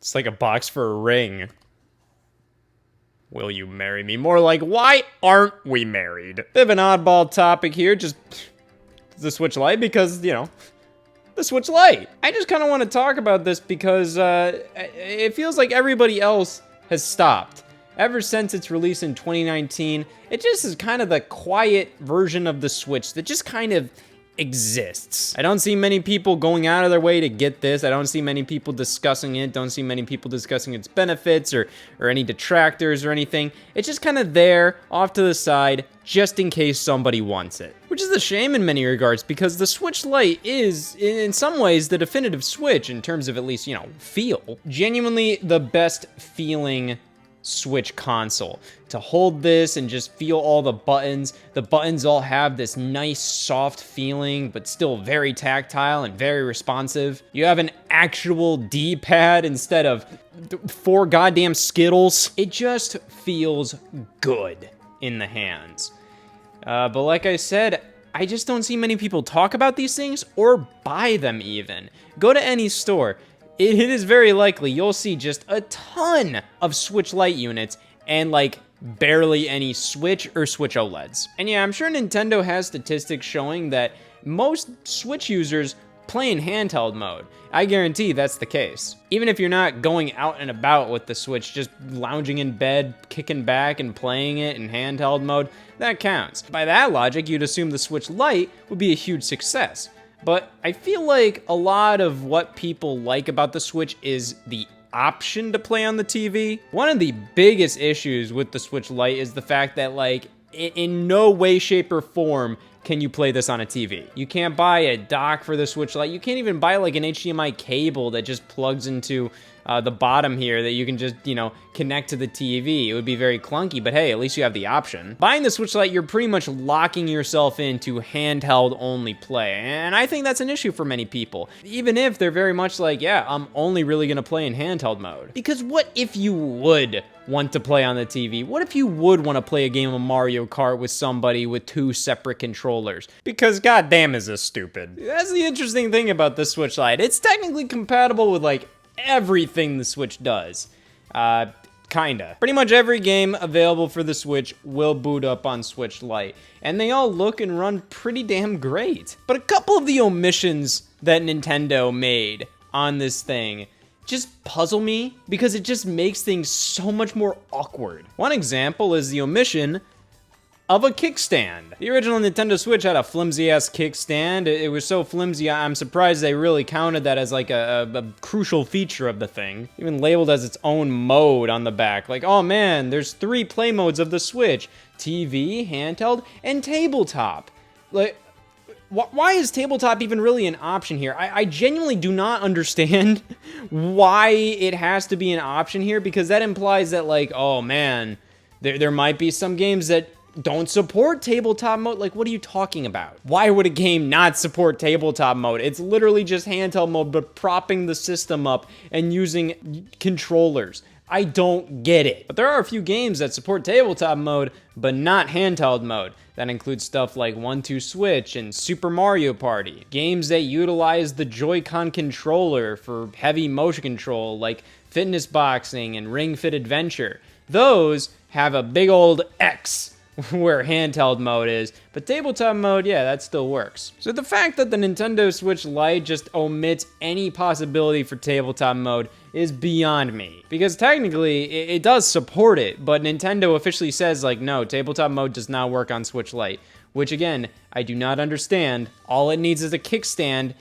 It's like a box for a ring. Will you marry me? More like, why aren't we married? Bit of an oddball topic here, just the Switch Lite, because, you know, the Switch Lite. I just kind of want to talk about this because it feels like everybody else has stopped. Ever since its release in 2019, it just is kind of the quiet version of the Switch that just kind of exists. I don't see many people going out of their way to get this. I don't see many people discussing it. Don't see many people discussing its benefits or any detractors or anything. It's just kind of there off to the side just in case somebody wants it. Which is a shame in many regards because the Switch Lite is in some ways the definitive Switch in terms of at least, you know, feel. Genuinely the best feeling Switch console. To hold this and just feel all the buttons all have this nice soft feeling, but still very tactile and very responsive. You have an actual D-pad instead of 4 goddamn Skittles. It just feels good in the hands. But like I said, I just don't see many people talk about these things or buy them even. Go to any store. It is very likely you'll see just a ton of Switch Lite units and like barely any Switch or Switch OLEDs. And yeah, I'm sure Nintendo has statistics showing that most Switch users play in handheld mode. I guarantee that's the case. Even if you're not going out and about with the Switch, just lounging in bed, kicking back and playing it in handheld mode, that counts. By that logic, you'd assume the Switch Lite would be a huge success. But I feel like a lot of what people like about the Switch is the option to play on the TV. One of the biggest issues with the Switch Lite is the fact that, like, in no way, shape, or form can you play this on a TV. You can't buy a dock for the Switch Lite. You can't even buy, like, an HDMI cable that just plugs into the bottom here that you can just, you know, connect to the TV. It would be very clunky, but hey, at least you have the option. Buying the Switch Lite, you're pretty much locking yourself into handheld only play, and I think that's an issue for many people. Even if they're very much like, yeah, I'm only really gonna play in handheld mode. Because what if you would want to play on the TV? What if you would want to play a game of Mario Kart with somebody with 2 separate controllers? Because goddamn is this stupid. That's the interesting thing about the Switch Lite. It's technically compatible with like everything the Switch does. Kinda. Pretty much every game available for the Switch will boot up on Switch Lite, and they all look and run pretty damn great. But a couple of the omissions that Nintendo made on this thing just puzzle me because it just makes things so much more awkward. One example is the omission of a kickstand. The original Nintendo Switch had a flimsy-ass kickstand. It was so flimsy, I'm surprised they really counted that as like a crucial feature of the thing. Even labeled as its own mode on the back. Like, oh man, there's 3 play modes of the Switch. TV, handheld, and tabletop. Like, why is tabletop even really an option here? I genuinely do not understand why it has to be an option here, because that implies that, like, oh man, there might be some games that don't support tabletop mode. Like, what are you talking about? Why would a game not support tabletop mode? It's literally just handheld mode, but propping the system up and using controllers. I don't get it. But there are a few games that support tabletop mode, but not handheld mode. That includes stuff like 1-2 Switch and Super Mario Party. Games that utilize the Joy-Con controller for heavy motion control, like Fitness Boxing and Ring Fit Adventure. Those have a big old X where handheld mode is, but tabletop mode, yeah, that still works. So the fact that the Nintendo Switch Lite just omits any possibility for tabletop mode is beyond me. Because technically, it does support it, but Nintendo officially says, like, no, tabletop mode does not work on Switch Lite. Which, again, I do not understand. All it needs is a kickstand,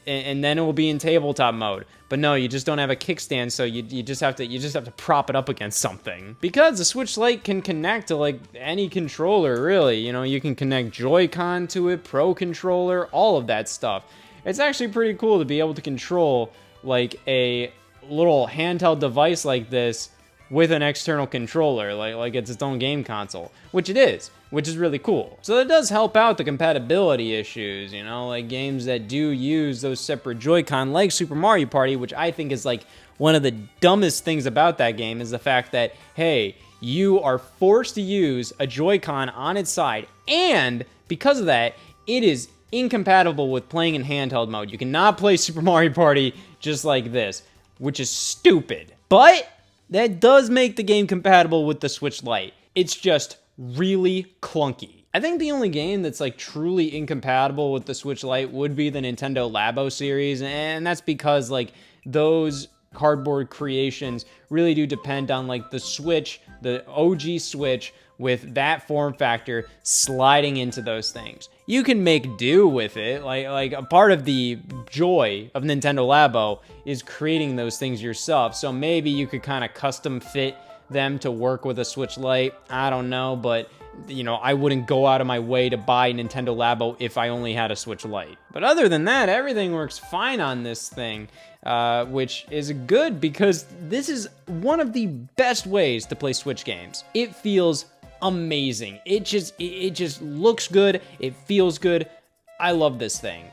and then it will be in tabletop mode. But no, you just don't have a kickstand, so you just have to prop it up against something. Because the Switch Lite can connect to like any controller, really. You know, you can connect Joy-Con to it, Pro Controller, all of that stuff. It's actually pretty cool to be able to control like a little handheld device like this with an external controller, like it's its own game console, which it is, which is really cool. So that does help out the compatibility issues, you know, like games that do use those separate Joy-Con, like Super Mario Party, which I think is like one of the dumbest things about that game is the fact that, hey, you are forced to use a Joy-Con on its side, and because of that, it is incompatible with playing in handheld mode. You cannot play Super Mario Party just like this. which is stupid. But that does make the game compatible with the Switch Lite. It's just really clunky. I think the only game that's like truly incompatible with the Switch Lite would be the Nintendo Labo series, and that's because like those cardboard creations really do depend on like the Switch, the OG Switch, with that form factor sliding into those things. You can make do with it. Like a part of the joy of Nintendo Labo is creating those things yourself. So maybe you could kind of custom fit them to work with a Switch Lite. I don't know, but you know, I wouldn't go out of my way to buy Nintendo Labo if I only had a Switch Lite. But other than that, everything works fine on this thing, which is good because this is one of the best ways to play Switch games. It feels amazing. It just looks good. It feels good. I love this thing,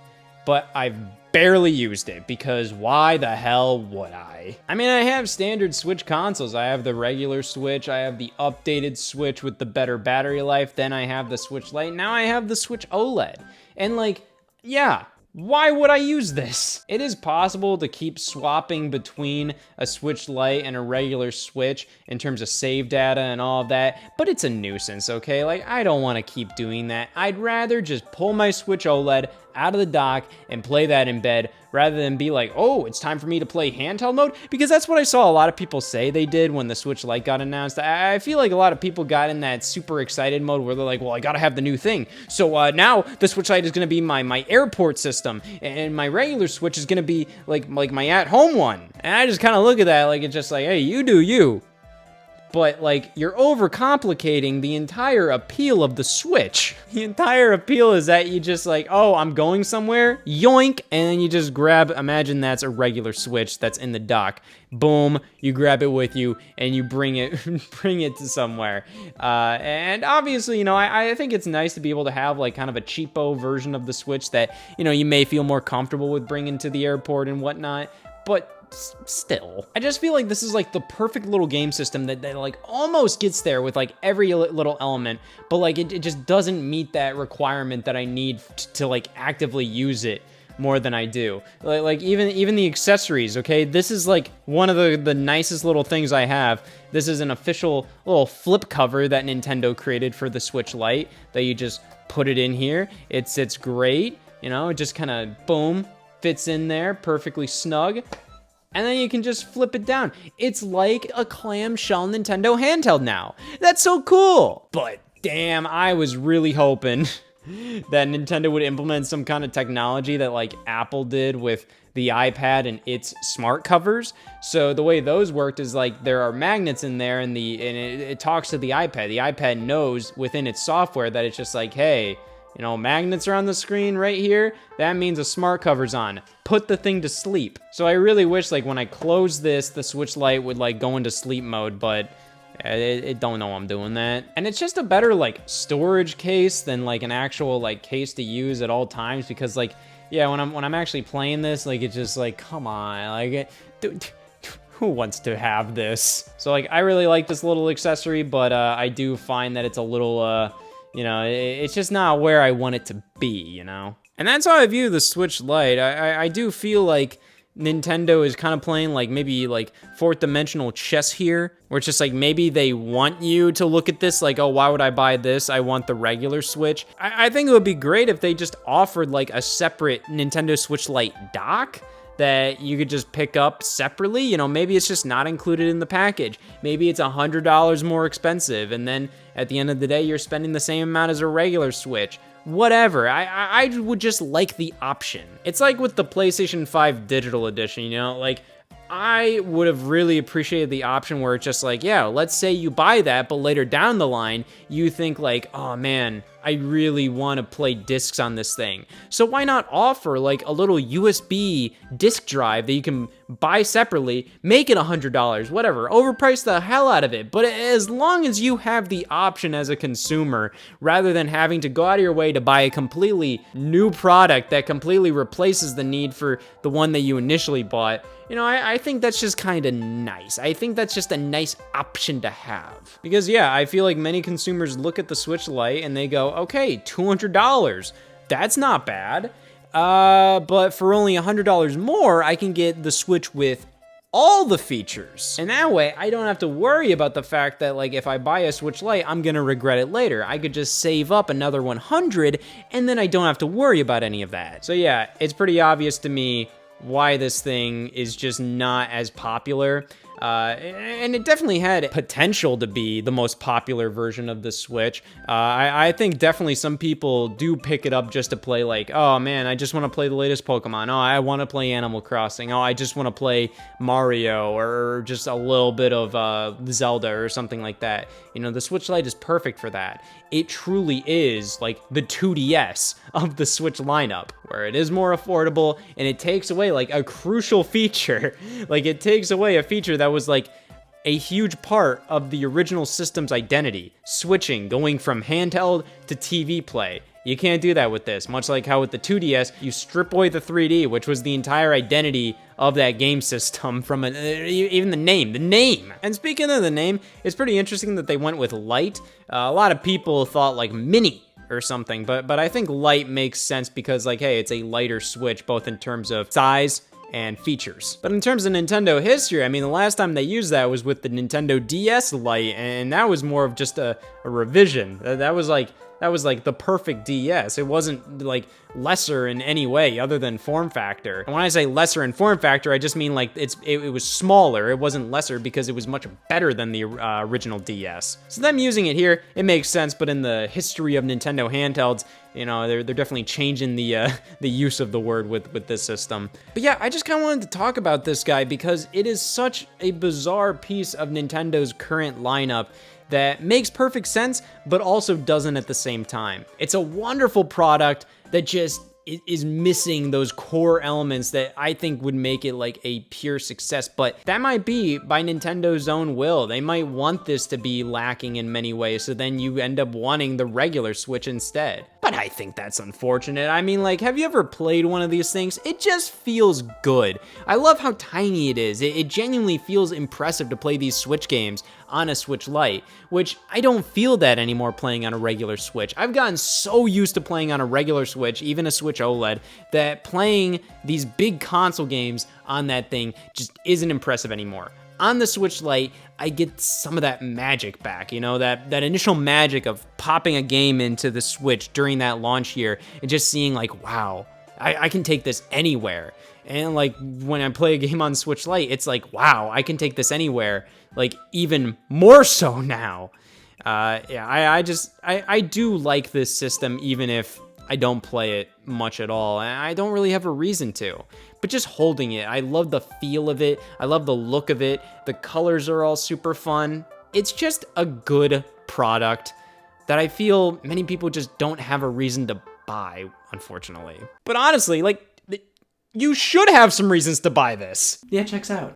but I've barely used it because why the hell would I? I mean, I have standard Switch consoles. I have the regular Switch. I have the updated Switch with the better battery life. Then I have the Switch Lite. Now I have the Switch OLED. And like, yeah, why would I use this? It is possible to keep swapping between a Switch Lite and a regular Switch in terms of save data and all of that, but it's a nuisance, okay? Like, I don't want to keep doing that. I'd rather just pull my Switch OLED out of the dock and play that in bed rather than be like, oh, it's time for me to play handheld mode, because that's what I saw a lot of people say they did when the Switch Lite got announced. I feel like a lot of people got in that super excited mode where they're like, well, I gotta have the new thing. So now the Switch Lite is gonna be my airport system, and my regular Switch is gonna be like my at-home one. And I just kind of look at that like it's just like, hey, you do you. But like, you're overcomplicating the entire appeal of the Switch. The entire appeal is that you just like, oh, I'm going somewhere, yoink, and then you just grab, imagine that's a regular Switch that's in the dock. Boom, you grab it with you and you bring it to somewhere. And obviously, you know, I think it's nice to be able to have like kind of a cheapo version of the Switch that, you know, you may feel more comfortable with bringing to the airport and whatnot, but still, I just feel like this is like the perfect little game system that like almost gets there with like every little element, but like it just doesn't meet that requirement that I need to like actively use it more than I do. Like even the accessories, okay? This is like one of the nicest little things I have. This is an official little flip cover that Nintendo created for the Switch Lite that you just put it in here. It sits great, you know, it just kind of boom, fits in there perfectly snug. And then you can just flip it down. It's like a clamshell Nintendo handheld now. That's so cool. But damn, I was really hoping that Nintendo would implement some kind of technology that like Apple did with the iPad and its smart covers. So the way those worked is like there are magnets in there and it talks to the iPad. The iPad knows within its software that it's just like, hey, you know, magnets are on the screen right here. That means a smart cover's on. Put the thing to sleep. So I really wish like when I close this, the Switch Lite would like go into sleep mode, but it don't know I'm doing that. And it's just a better like storage case than like an actual like case to use at all times, because like, yeah, when I'm actually playing this, like it's just like, come on, like who wants to have this? So like, I really like this little accessory, but I do find that it's a little, you know, it's just not where I want it to be, you know? And that's how I view the Switch Lite. I do feel like Nintendo is kind of playing like maybe like fourth dimensional chess here, where it's just like maybe they want you to look at this like, oh, why would I buy this? I want the regular Switch. I think it would be great if they just offered like a separate Nintendo Switch Lite dock that you could just pick up separately. You know, maybe it's just not included in the package. Maybe it's $100 more expensive, and then at the end of the day, you're spending the same amount as a regular Switch. Whatever, I would just like the option. It's like with the PlayStation 5 Digital Edition, you know, like I would have really appreciated the option where it's just like, yeah, let's say you buy that, but later down the line, you think like, oh man, I really want to play discs on this thing. So why not offer like a little USB disc drive that you can buy separately, make it $100, whatever, overprice the hell out of it. But as long as you have the option as a consumer, rather than having to go out of your way to buy a completely new product that completely replaces the need for the one that you initially bought, you know, I think that's just kind of nice. I think that's just a nice option to have. Because yeah, I feel like many consumers look at the Switch Lite and they go, okay, $200, that's not bad. But for only $100 more, I can get the Switch with all the features. And that way, I don't have to worry about the fact that, like, if I buy a Switch Lite, I'm gonna regret it later. I could just save up another 100, and then I don't have to worry about any of that. So yeah, it's pretty obvious to me why this thing is just not as popular. And it definitely had potential to be the most popular version of the Switch. I think definitely some people do pick it up just to play, like, oh man, I just want to play the latest Pokemon. Oh, I want to play Animal Crossing. Oh, I just want to play Mario or just a little bit of Zelda or something like that. You know, the Switch Lite is perfect for that. It truly is like the 2DS of the Switch lineup, where it is more affordable and it takes away like a crucial feature. Like, it takes away a feature that was like a huge part of the original system's identity, switching, going from handheld to TV play. You can't do that with this, much like how with the 2DS, you strip away the 3D, which was the entire identity of that game system from even the name. And speaking of the name, it's pretty interesting that they went with Lite. A lot of people thought like Mini or something, but I think Lite makes sense because, like, hey, it's a lighter Switch, both in terms of size and features. But in terms of Nintendo history, I mean, the last time they used that was with the Nintendo DS Lite, and that was more of just a revision. That was like the perfect DS. It wasn't like lesser in any way other than form factor. And when I say lesser in form factor, I just mean like it was smaller. It wasn't lesser because it was much better than the original DS. So them using it here, it makes sense, but in the history of Nintendo handhelds, you know, they're definitely changing the use of the word with this system. But yeah, I just kind of wanted to talk about this guy because it is such a bizarre piece of Nintendo's current lineup that makes perfect sense, but also doesn't at the same time. It's a wonderful product that just is missing those core elements that I think would make it like a pure success, but that might be by Nintendo's own will. They might want this to be lacking in many ways, so then you end up wanting the regular Switch instead. But I think that's unfortunate. I mean, like, have you ever played one of these things? It just feels good. I love how tiny it is. It genuinely feels impressive to play these Switch games on a Switch Lite, which I don't feel that anymore playing on a regular Switch. I've gotten so used to playing on a regular Switch, even a Switch OLED, that playing these big console games on that thing just isn't impressive anymore. On the Switch Lite, I get some of that magic back, you know, that initial magic of popping a game into the Switch during that launch year and just seeing like, wow, I can take this anywhere. And like when I play a game on Switch Lite, it's like, wow, I can take this anywhere, like even more so now. Yeah, I do like this system, even if I don't play it much at all. And I don't really have a reason to. But just holding it, I love the feel of it. I love the look of it. The colors are all super fun. It's just a good product that I feel many people just don't have a reason to buy, unfortunately. But honestly, like, you should have some reasons to buy this. Yeah, checks out.